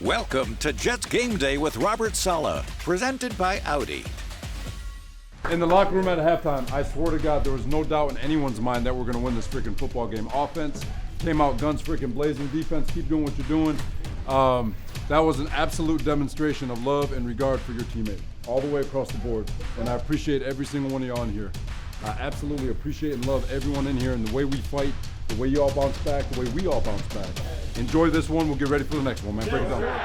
Welcome to Jets Game Day with Robert Saleh, presented by Audi. In the locker room at halftime, I swear to God, there was no doubt in anyone's mind that we're going to win this freaking football game. Offense came out guns freaking blazing. Defense, keep doing what you're doing. That was an absolute demonstration of love and regard for your teammate, all the way across the board. And I appreciate every single one of y'all in here. I absolutely appreciate and love everyone in here and the way we fight, the way you all bounce back, the way we all bounce back. Enjoy this one. We'll get ready for the next one, man. Break it down.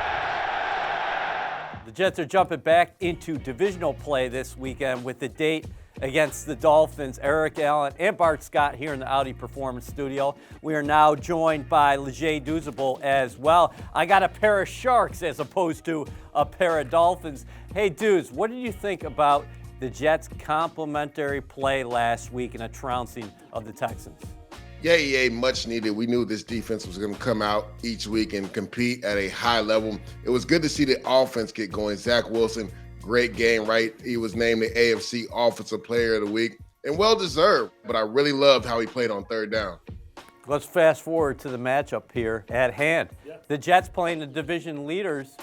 The Jets are jumping back into divisional play this weekend with the date against the Dolphins. Eric Allen and Bart Scott here in the Audi Performance Studio. We are now joined by Leger Douzable as well. I got a pair of Sharks as opposed to a pair of Dolphins. Hey, Dooz, what did you think about the Jets' complimentary play last week in a trouncing of the Texans? Yeah, much needed. We knew this defense was going to come out each week and compete at a high level. It was good to see the offense get going. Zach Wilson, great game, right? He was named the AFC Offensive Player of the Week, and well-deserved, but I really loved how he played on third down. Let's fast forward to the matchup here at hand. Yeah. The Jets playing the division leaders,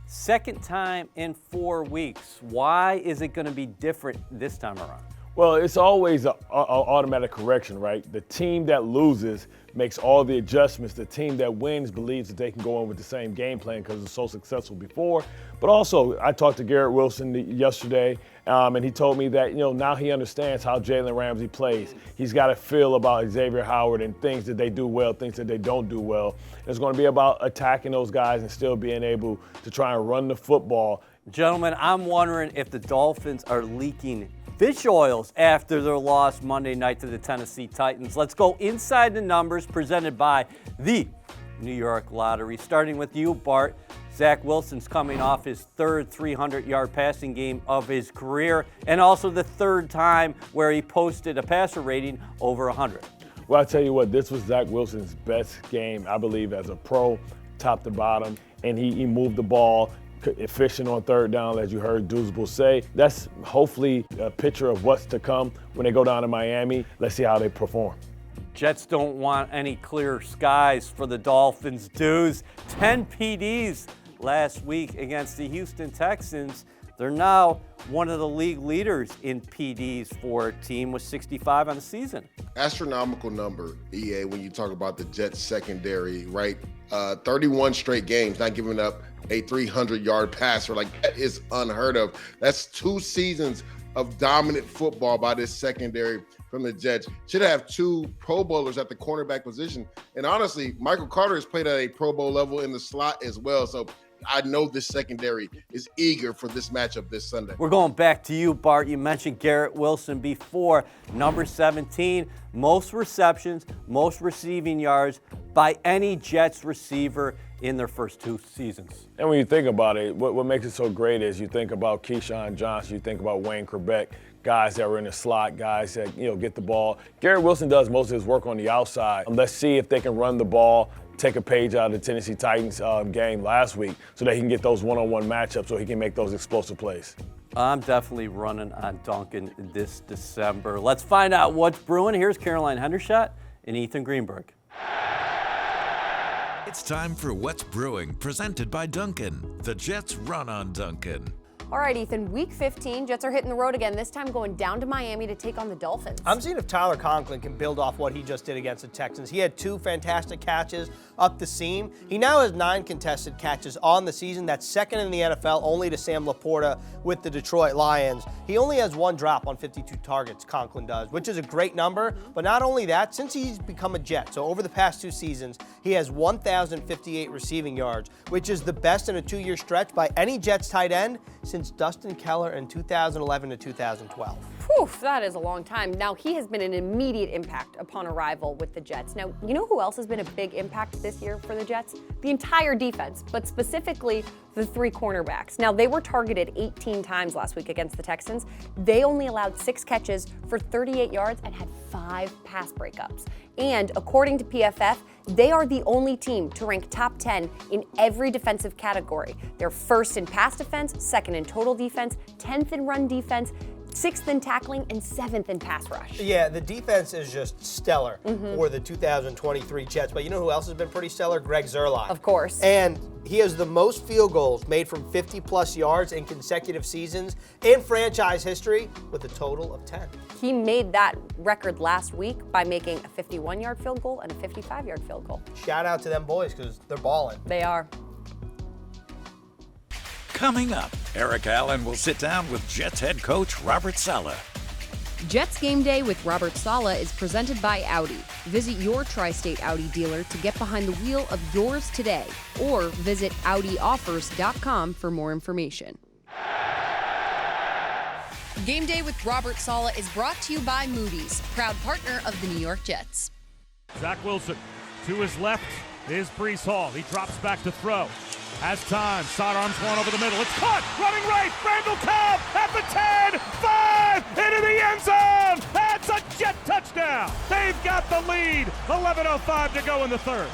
second time in 4 weeks. Why is it going to be different this time around? Well, it's always an automatic correction, right? The team that loses makes all the adjustments. The team that wins believes that they can go in with the same game plan because it's so successful before. But also, I talked to Garrett Wilson yesterday, and he told me that, now he understands how Jalen Ramsey plays. He's got a feel about Xavier Howard and things that they do well, things that they don't do well. It's going to be about attacking those guys and still being able to try and run the football. Gentlemen, I'm wondering if the Dolphins are leaking fish oils after their loss Monday night to the Tennessee Titans. Let's go inside the numbers presented by the New York Lottery. Starting with you, Bart. Zach Wilson's coming off his third 300-yard passing game of his career, and also the third time where he posted a passer rating over 100. Well, I tell you what, this was Zach Wilson's best game, I believe, as a pro, top to bottom, and he moved the ball efficient on third down, as you heard Douzable say. That's hopefully a picture of what's to come when they go down to Miami. Let's see how they perform. Jets don't want any clear skies for the Dolphins. Dudes, 10 PDs last week against the Houston Texans. They're now one of the league leaders in PDs for a team with 65 on the season. Astronomical number, EA, when you talk about the Jets secondary, right? 31 straight games, not giving up a 300-yard passer. That is unheard of. That's 2 seasons of dominant football by this secondary from the Jets. Should have 2 Pro Bowlers at the cornerback position. And honestly, Michael Carter has played at a Pro Bowl level in the slot as well. So I know this secondary is eager for this matchup this Sunday. We're going back to you, Bart. You mentioned Garrett Wilson before. Number 17, most receptions, most receiving yards by any Jets receiver in their first 2 seasons. And when you think about it, what makes it so great is you think about Keyshawn Johnson, you think about Wayne Quebec, guys that were in the slot, guys that get the ball. Garrett Wilson does most of his work on the outside. Let's see if they can run the ball, take a page out of the Tennessee Titans game last week so that he can get those one-on-one matchups so he can make those explosive plays. I'm definitely running on Duncan this December. Let's find out what's brewing. Here's Caroline Hendershot and Ethan Greenberg. It's time for What's Brewing, presented by Duncan. The Jets run on Duncan. All right, Ethan, week 15, Jets are hitting the road again, this time going down to Miami to take on the Dolphins. I'm seeing if Tyler Conklin can build off what he just did against the Texans. He had 2 fantastic catches up the seam. He now has 9 contested catches on the season. That's second in the NFL, only to Sam Laporta with the Detroit Lions. He only has 1 drop on 52 targets, Conklin does, which is a great number. But not only that, since he's become a Jet, so over the past 2 seasons, he has 1,058 receiving yards, which is the best in a 2-year stretch by any Jets tight end since Dustin Keller in 2011 to 2012. Whew, that is a long time. Now, he has been an immediate impact upon arrival with the Jets. Now, you know who else has been a big impact this year for the Jets? The entire defense, but specifically the 3 cornerbacks. Now, they were targeted 18 times last week against the Texans. They only allowed 6 catches for 38 yards and had 5 pass breakups. And according to PFF, they are the only team to rank top 10 in every defensive category. They're first in pass defense, second in total defense, 10th in run defense, 6th in tackling and 7th in pass rush. Yeah, the defense is just stellar for the 2023 Jets. But you know who else has been pretty stellar? Greg Zuerlein. Of course. And he has the most field goals made from 50-plus yards in consecutive seasons in franchise history with a total of 10. He made that record last week by making a 51-yard field goal and a 55-yard field goal. Shout out to them boys because they're balling. They are. Coming up, Eric Allen will sit down with Jets head coach Robert Saleh. Jets Game Day with Robert Saleh is presented by Audi. Visit your tri-state Audi dealer to get behind the wheel of yours today, or visit AudiOffers.com for more information. Game Day with Robert Saleh is brought to you by Moody's, proud partner of the New York Jets. Zach Wilson to his left is Breece Hall. He drops back to throw. Has time. Sidearms one over the middle. It's caught. Running right. Randall Cobb at the 10. 5 into the end zone. That's a Jet touchdown. They've got the lead. 11:05 to go in the third.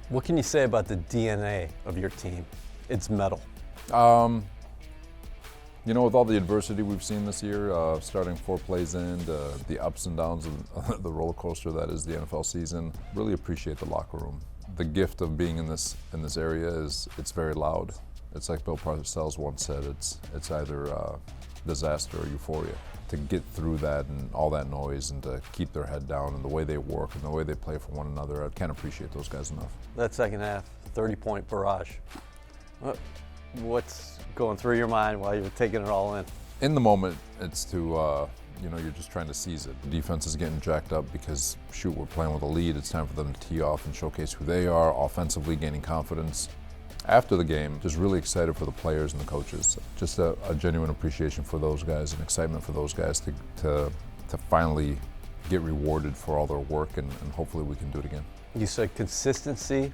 What can you say about the DNA of your team? It's metal. You know, with all the adversity we've seen this year, starting 4 plays in, the ups and downs of the roller coaster that is the NFL season, really appreciate the locker room. The gift of being in this area is it's very loud. It's like Bill Parcells once said, it's either disaster or euphoria. To get through that and all that noise and to keep their head down and the way they work and the way they play for one another, I can't appreciate those guys enough. That second half, 30-point barrage. What's going through your mind while you're taking it all in? In the moment, it's to, you're just trying to seize it. The defense is getting jacked up because, shoot, we're playing with a lead. It's time for them to tee off and showcase who they are, offensively gaining confidence. After the game, just really excited for the players and the coaches. Just a genuine appreciation for those guys and excitement for those guys to finally get rewarded for all their work, and hopefully we can do it again. You said consistency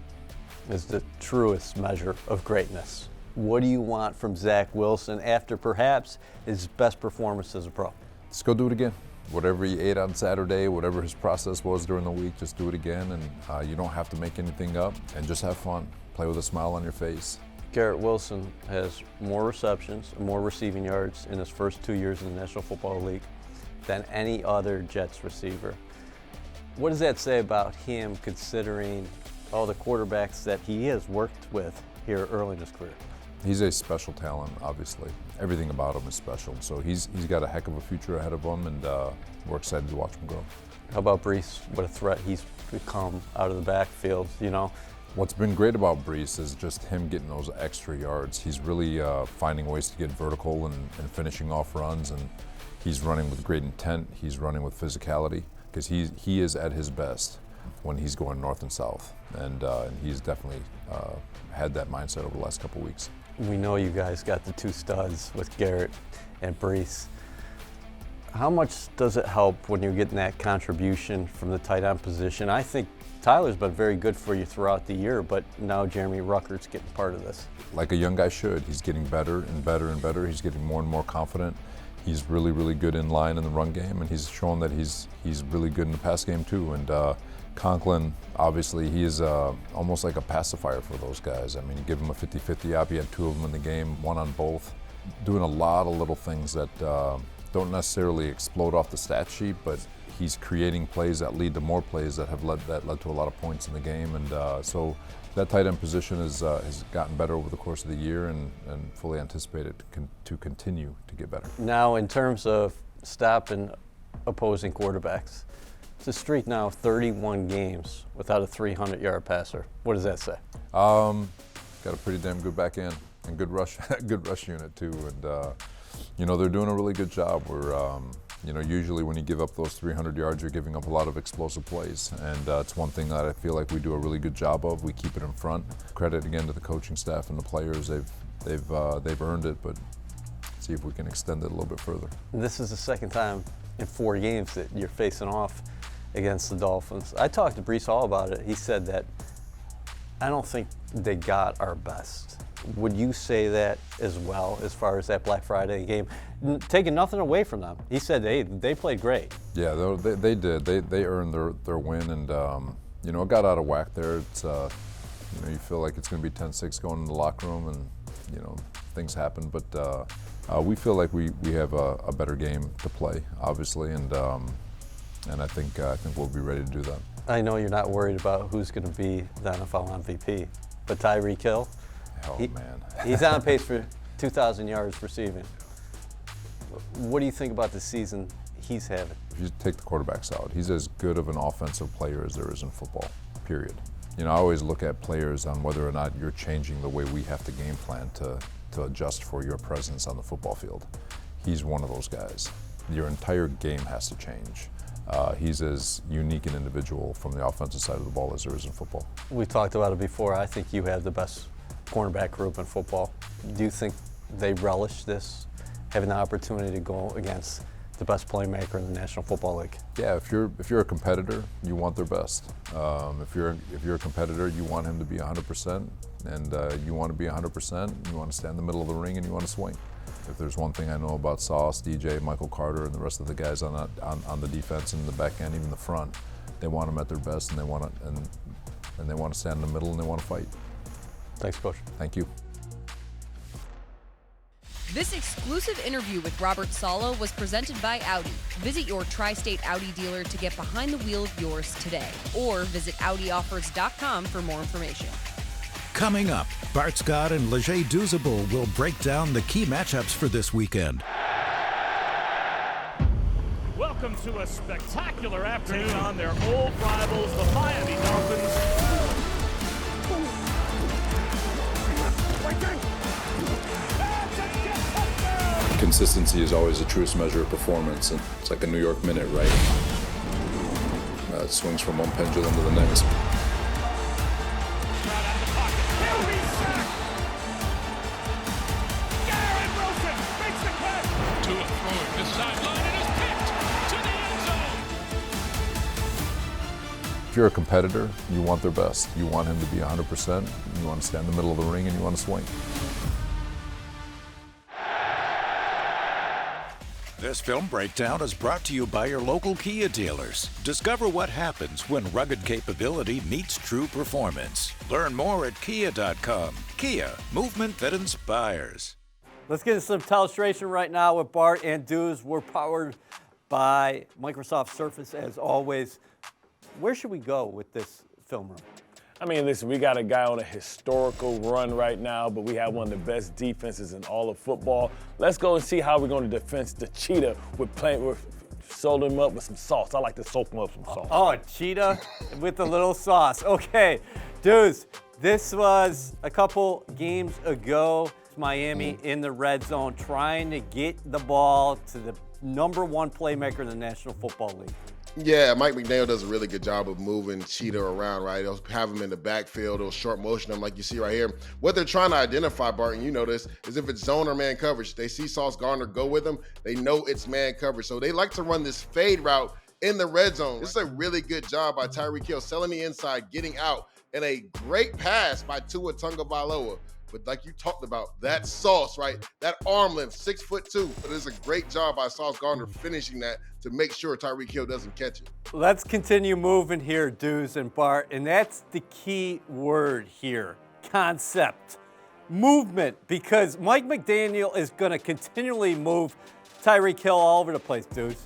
is the truest measure of greatness. What do you want from Zach Wilson after perhaps his best performance as a pro? Let's go do it again. Whatever he ate on Saturday, whatever his process was during the week, just do it again. And you don't have to make anything up, and just have fun. Play with a smile on your face. Garrett Wilson has more receptions, more receiving yards in his first 2 years in the National Football League than any other Jets receiver. What does that say about him, considering all the quarterbacks that he has worked with here early in his career? He's a special talent, obviously. Everything about him is special. So he's got a heck of a future ahead of him, and we're excited to watch him grow. How about Breece? What a threat he's become out of the backfield, you know? What's been great about Breece is just him getting those extra yards. He's really finding ways to get vertical and finishing off runs, and he's running with great intent. He's running with physicality, because he is at his best when he's going north and south, and he's definitely had that mindset over the last couple weeks. We know you guys got the 2 studs with Garrett and Breece. How much does it help when you're getting that contribution from the tight end position? I think Tyler's been very good for you throughout the year, but now Jeremy Ruckert's getting part of this. Like a young guy should. He's getting better and better and better. He's getting more and more confident. He's really, really good in line in the run game, and he's shown that he's really good in the pass game too. And Conklin, obviously, he is almost like a pacifier for those guys. I mean, you give him a 50-50 op, you had 2 of them in the game, 1 on both. Doing a lot of little things that don't necessarily explode off the stat sheet, but he's creating plays that lead to more plays that have led to a lot of points in the game. And so that tight end position has gotten better over the course of the year, and fully anticipate it to continue to get better. Now, in terms of stopping opposing quarterbacks, it's a streak now of 31 games without a 300-yard passer. What does that say? Got a pretty damn good back end and good rush unit too, and they're doing a really good job. We're usually when you give up those 300 yards, you're giving up a lot of explosive plays, and it's one thing that I feel like we do a really good job of. We keep it in front. Credit again to the coaching staff and the players. They've earned it, but see if we can extend it a little bit further. This is the second time in 4 games that you're facing off against the Dolphins. I talked to Breece Hall about it. He said that I don't think they got our best. Would you say that as well, as far as that Black Friday game? Taking nothing away from them. He said they played great. Yeah, they did. They earned their win, and it got out of whack there. It's you feel like it's going to be 10-6 going in the locker room, and things happen. But We feel like we have a better game to play, obviously, and I think we'll be ready to do that. I know you're not worried about who's going to be the NFL MVP, but Tyreek Hill, Man. he's on pace for 2,000 yards receiving. What do you think about the season he's having? If you take the quarterbacks out, he's as good of an offensive player as there is in football, period. You know, I always look at players on whether or not you're changing the way we have to game plan to adjust for your presence on the football field. He's one of those guys. Your entire game has to change. He's as unique an individual from the offensive side of the ball as there is in football. We talked about it before. I think you have the best cornerback group in football. Do you think they relish this, having the opportunity to go against the best playmaker in the National Football League? Yeah, if you're a competitor, you want their best. If you're a competitor, you want him to be 100%, and you want to be 100%. You want to stand in the middle of the ring, and you want to swing. If there's one thing I know about Sauce, DJ, Michael Carter, and the rest of the guys on the defense and the back end, even the front, they want them at their best, and they want to stand in the middle, and they want to fight. Thanks, Coach. Thank you. This exclusive interview with Robert Saleh was presented by Audi. Visit your tri-state Audi dealer to get behind the wheel of yours today, or visit AudiOffers.com for more information. Coming up, Bart Scott and Leger Douzable will break down the key matchups for this weekend. Welcome to a spectacular afternoon on their old rivals, the Miami Dolphins. Consistency is always the truest measure of performance, and it's like a New York minute, right? It swings from one pendulum to the next. If you're a competitor, you want their best. You want him to be 100%. You want to stand in the middle of the ring, and you want to swing. This film breakdown is brought to you by your local Kia dealers. Discover what happens when rugged capability meets true performance. Learn more at kia.com. Kia, movement that inspires. Let's get into some telestration right now with Bart and Deuce. We're powered by Microsoft Surface as always. Where should we go with this film room? I mean, listen, we got a guy on a historical run right now, but we have one of the best defenses in all of football. Let's go and see how we're going to defend the Cheetah with sold him up with some sauce. I like to soak him up with some sauce. Oh, Cheetah with a little sauce. Okay, dudes, this was a couple games ago. Miami in the red zone trying to get the ball to the #1 playmaker in the National Football League. Yeah, Mike McDaniel does a really good job of moving Cheetah around, right? They'll have him in the backfield. They'll short motion him like you see right here. What they're trying to identify, Barton, you know this, is if it's zone or man coverage. They see Sauce Gardner go with him. They know it's man coverage. So they like to run this fade route in the red zone. This is a really good job by Tyreek Hill, selling the inside, getting out, and a great pass by Tua Tagovailoa. But like you talked about, that Sauce, right? That arm length, 6'2". But it's a great job by Sauce Gardner finishing that to make sure Tyreek Hill doesn't catch it. Let's continue moving here, Deuce and Bart, and that's the key word here, concept, movement, because Mike McDaniel is going to continually move Tyreek Hill all over the place, Deuce.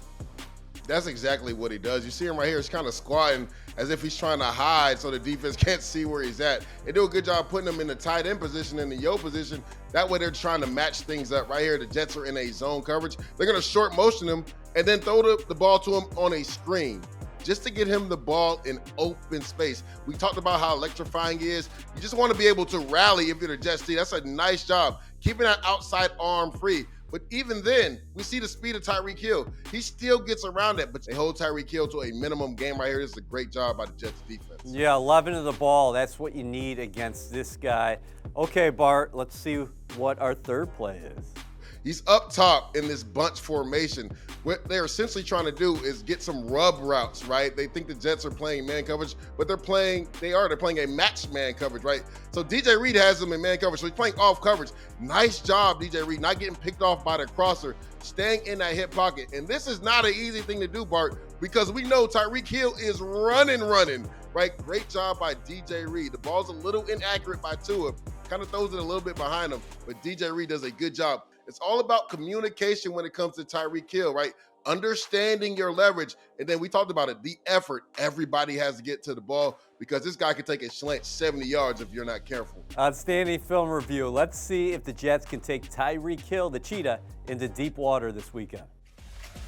That's exactly what he does. You see him right here. He's kind of squatting as if he's trying to hide so the defense can't see where he's at. They do a good job putting him in the tight end position and the yo position. That way they're trying to match things up. Right here, the Jets are in a zone coverage. They're going to short motion him and then throw the ball to him on a screen just to get him the ball in open space. We talked about how electrifying he is. You just want to be able to rally if you're the Jets. That's a nice job, keeping that outside arm free. But even then, we see the speed of Tyreek Hill. He still gets around it, but they hold Tyreek Hill to a minimum game right here. This is a great job by the Jets defense. Yeah, 11 of the ball. That's what you need against this guy. Okay, Bart, let's see what our third play is. He's up top in this bunch formation. What they're essentially trying to do is get some rub routes, right? They think the Jets are playing man coverage, but they're playing a match man coverage, right? So DJ Reed has them in man coverage, so he's playing off coverage. Nice job, DJ Reed, not getting picked off by the crosser, staying in that hip pocket. And this is not an easy thing to do, Bart, because we know Tyreek Hill is running, right? Great job by DJ Reed. The ball's a little inaccurate by Tua. kind of throws it a little bit behind him, but DJ Reed does a good job. It's all about communication when it comes to Tyreek Hill, right? Understanding your leverage. And then we talked about it, the effort. Everybody has to get to the ball because this guy can take a slant 70 yards if you're not careful. Outstanding film review. Let's see if the Jets can take Tyreek Hill, the cheetah, into deep water this weekend.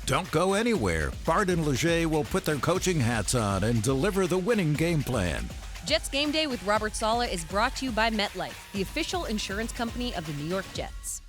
Don't go anywhere. Bart and Leger will put their coaching hats on and deliver the winning game plan. Jets Game Day with Robert Saleh is brought to you by MetLife, the official insurance company of the New York Jets.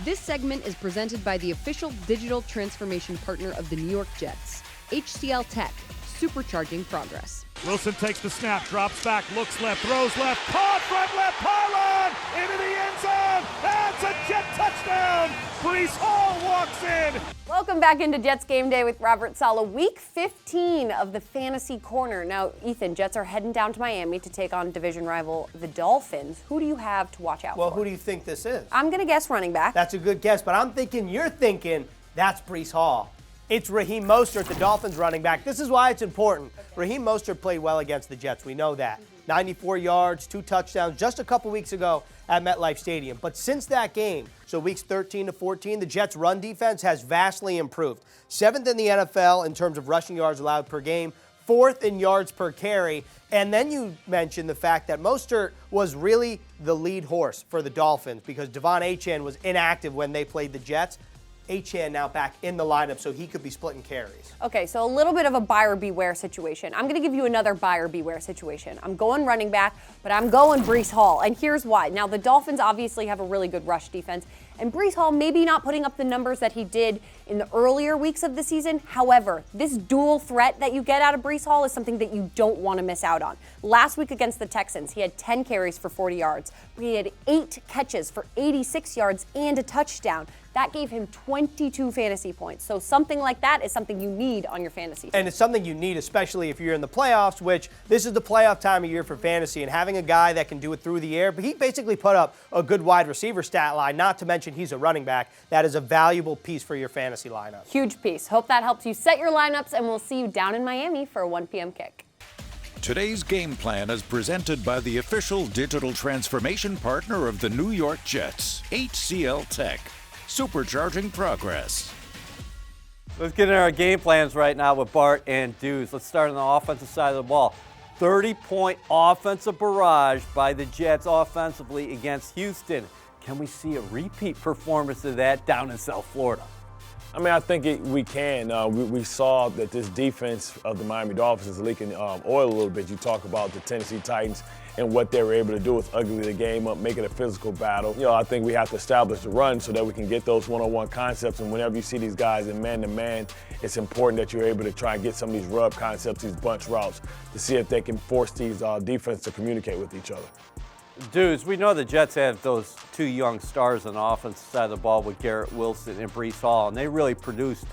This segment is presented by the official digital transformation partner of the New York Jets, HCL Tech, supercharging progress. Wilson takes the snap, drops back, looks left, throws left, caught front left pylon, into the end zone. That's a Jet touchdown. Brees Hall walks in. Welcome back into Jets Game Day with Robert Saleh. Week 15 of the Fantasy Corner. Now, Ethan, Jets are heading down to Miami to take on division rival the Dolphins. Who do you have to watch out for? Well, who do you think this is? I'm going to guess running back. That's a good guess, but I'm thinking you're thinking that's Brees Hall. It's Raheem Mostert, the Dolphins running back. This is why it's important. Raheem Mostert played well against the Jets. We know that. 94 yards, 2 touchdowns just a couple weeks ago at MetLife Stadium. But since that game, so weeks 13 to 14, the Jets' run defense has vastly improved. 7th in the NFL in terms of rushing yards allowed per game, 4th in yards per carry. And then you mentioned the fact that Mostert was really the lead horse for the Dolphins because Devon Achane was inactive when they played the Jets. Achane now back in the lineup, so he could be splitting carries. Okay, so a little bit of a buyer beware situation. I'm going to give you another buyer beware situation. I'm going running back, but I'm going Brees Hall, and here's why. Now, the Dolphins obviously have a really good rush defense, and Brees Hall maybe not putting up the numbers that he did in the earlier weeks of the season. However, this dual threat that you get out of Brees Hall is something that you don't want to miss out on. Last week against the Texans, he had 10 carries for 40 yards, but he had 8 catches for 86 yards and a touchdown. That gave him 22 fantasy points. So something like that is something you need on your fantasy team. And it's something you need, especially if you're in the playoffs, which this is the playoff time of year for fantasy, and having a guy that can do it through the air. But he basically put up a good wide receiver stat line, not to mention he's a running back. That is a valuable piece for your fantasy lineup. Huge piece. Hope that helps you set your lineups, and we'll see you down in Miami for a 1 p.m. kick. Today's game plan is presented by the official digital transformation partner of the New York Jets, HCL Tech. Supercharging progress. Let's get into our game plans right now with Bart and Deuce. Let's start on the offensive side of the ball. 30-point offensive barrage by the Jets offensively against Houston. Can we see a repeat performance of that down in South Florida? I mean, I think we can. We saw that this defense of the Miami Dolphins is leaking oil a little bit. You talk about the Tennessee Titans and what they were able to do with ugly the game up, make it a physical battle. I think we have to establish the run so that we can get those one-on-one concepts. And whenever you see these guys in man-to-man, it's important that you're able to try and get some of these rub concepts, these bunch routes, to see if they can force these defense to communicate with each other. Dudes, we know the Jets have those 2 young stars on the offensive side of the ball with Garrett Wilson and Brees Hall, and they really produced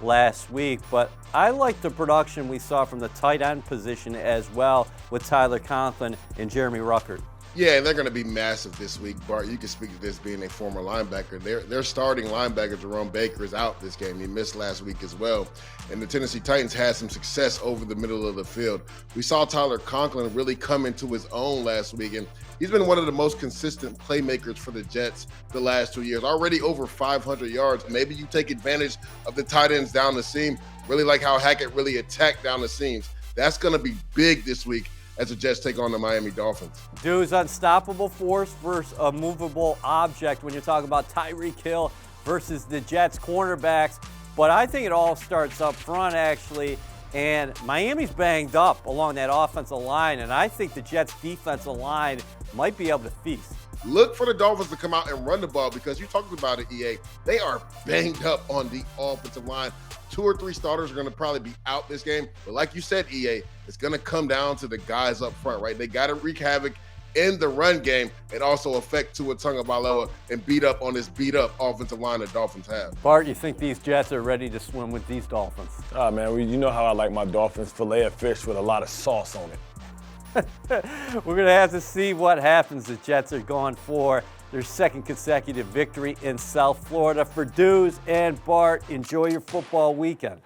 last week. But I like the production we saw from the tight end position as well with Tyler Conklin and Jeremy Ruckert. Yeah, and they're going to be massive this week, Bart. You can speak to this being a former linebacker. Their starting linebacker, Jerome Baker, is out this game. He missed last week as well. And the Tennessee Titans had some success over the middle of the field. We saw Tyler Conklin really come into his own last week, and he's been one of the most consistent playmakers for the Jets the last 2 years. Already over 500 yards. Maybe you take advantage of the tight ends down the seam. Really like how Hackett really attacked down the seams. That's going to be big this week as the Jets take on the Miami Dolphins. Dude's unstoppable force versus a movable object when you're talking about Tyreek Hill versus the Jets cornerbacks. But I think it all starts up front, actually. And Miami's banged up along that offensive line, and I think the Jets' defensive line might be able to feast. Look for the Dolphins to come out and run the ball because you talked about it, EA. They are banged up on the offensive line. 2 or 3 starters are going to probably be out this game. But like you said, EA, it's going to come down to the guys up front, right? They got to wreak havoc in the run game and also affect Tua Tagovailoa and beat up on this beat-up offensive line the Dolphins have. Bart, you think these Jets are ready to swim with these Dolphins? Oh, man, you know how I like my Dolphins fillet of fish with a lot of sauce on it. We're going to have to see what happens. The Jets are going for their 2nd consecutive victory in South Florida. For Dudes and Bart, enjoy your football weekend.